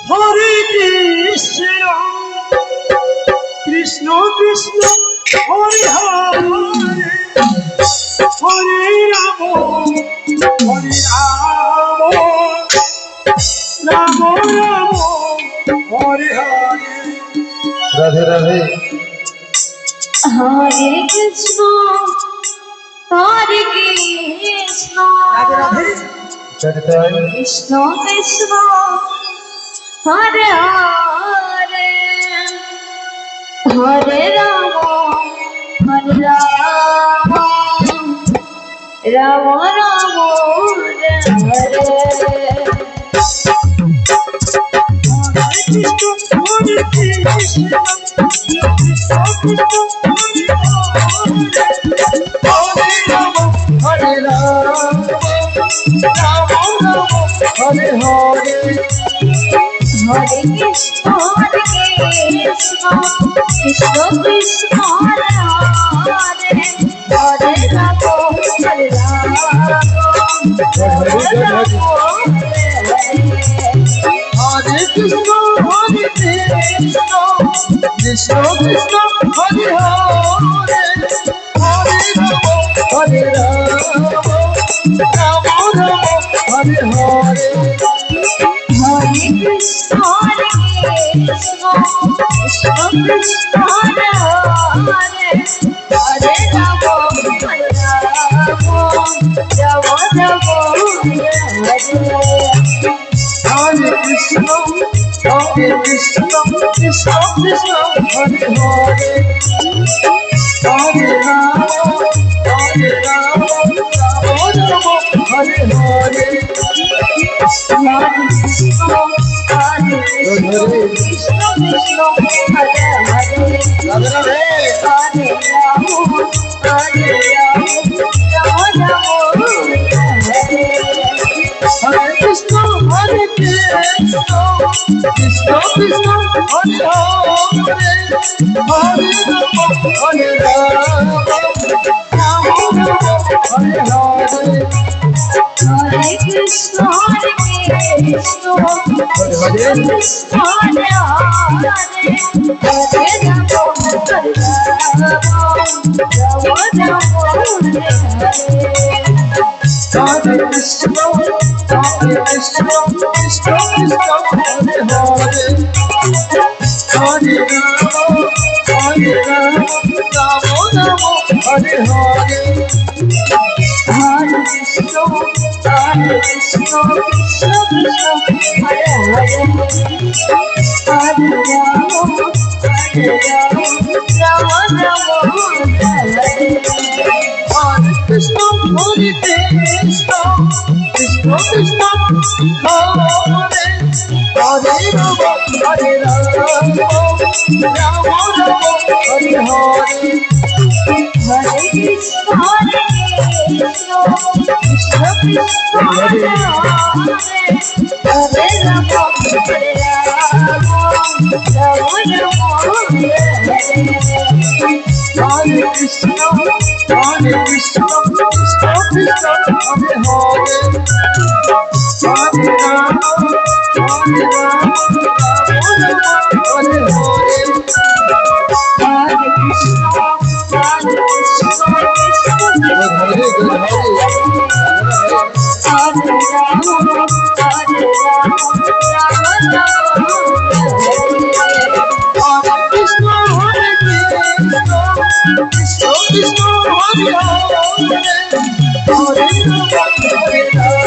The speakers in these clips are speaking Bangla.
হরে কৃষ্ণ কৃষ্ণ কৃষ্ণ হরে হরে হরে রাম হরে রাম রাম রাম হরে হরে। রাধে রাধে। হরে কৃষ্ণ হরে কৃষ্ণ রাধে রাধে। কৃষ্ণ কৃষ্ণ হরে হরে হরে রাম হরে রাম রাম রাম হরে হরে। হরে কৃষ্ণ কৃষ্ণ কৃষ্ণ হরে রাম হরে রাম রাম রাম হরে হরে। হরে কৃষ্ণ কৃষ্ণ কৃষ্ণ কৃষ্ণ হরে হরে হরে রাম হরে রাম রাম রাম হরে হরে। হরে কৃষ্ণ কৃষ্ণ কৃষ্ণ কৃষ্ণ হরে হরে হরে রাম হরে রাম রাম রাম হরে হরে। হরে কৃষ্ণ কৃষ্ণ কৃষ্ণ কৃষ্ণ হরে হরে হরে রাম হরে রাম রাম রাম হরে হরে। হরে কৃষ্ণ কৃষ্ণ কৃষ্ণ কৃষ্ণ হরে হরে হরে রাম রাম রাম হরে হরে। হরে কৃষ্ণ কৃষ্ণ কৃষ্ণ হরে হরে রাধে রাধে। হরে রাম রাম রাম হরে হরে। হরে কৃষ্ণ কৃষ্ণ কৃষ্ণ কৃষ্ণ হরে হরে হরে রাম হরে রাম রাম রাম হরে হরে। হরে কৃষ্ণ কৃষ্ণ কৃষ্ণ কৃষ্ণ হরে হরে হরে রাম হরে রাম রাম রাম হরে হরে। হরে কৃষ্ণ কৃষ্ণ কৃষ্ণ কৃষ্ণ হরে হরে হরে রাম রাম রাম হরে হরে। হরে কৃষ্ণ কৃষ্ণ কৃষ্ণ কৃষ্ণ হরে হরে হরে রাম রাম রাম হরে হরে। হরে কৃষ্ণ কৃষ্ণ কৃষ্ণ কৃষ্ণ হরে হরে রাম হরে রাম রাম রাম হরে হরে। হরে কৃষ্ণ কৃষ্ণ কৃষ্ণ কৃষ্ণ হরে হরে হরে রাম হরে রাম রাম রাম হরে হরে। হরে কৃষ্ণ কৃষ্ণ কৃষ্ণ কৃষ্ণ হরে হরে হরে রাম রাম রাম হরে হরে। হরে কৃষ্ণ কৃষ্ণ কৃষ্ণ কৃষ্ণ হরে রাম হরে রাম রাম রাম হরে হরে। হরে কৃষ্ণ কৃষ্ণ কৃষ্ণ হরে হরে হরে রাম হরে রাম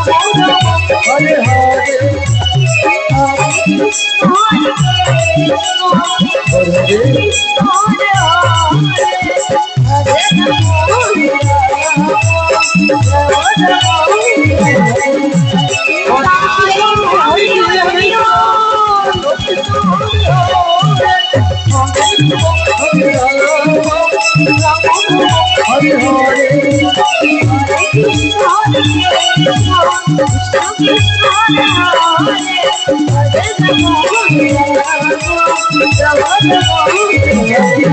রাম রাম হরে হরে। হরে কৃষ্ণ কৃষ্ণ কৃষ্ণ হরে হরে হরে রাম হরে রাম রাম রাম হরে হরে হরে। হরে কৃষ্ণ কৃষ্ণ কৃষ্ণ কৃষ্ণ হরে হরে হরে রাম হরে রাম রাম রাম হরে হরে।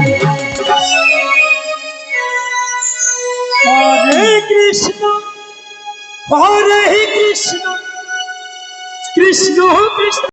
হরে কৃষ্ণ কৃষ্ণ কৃষ্ণ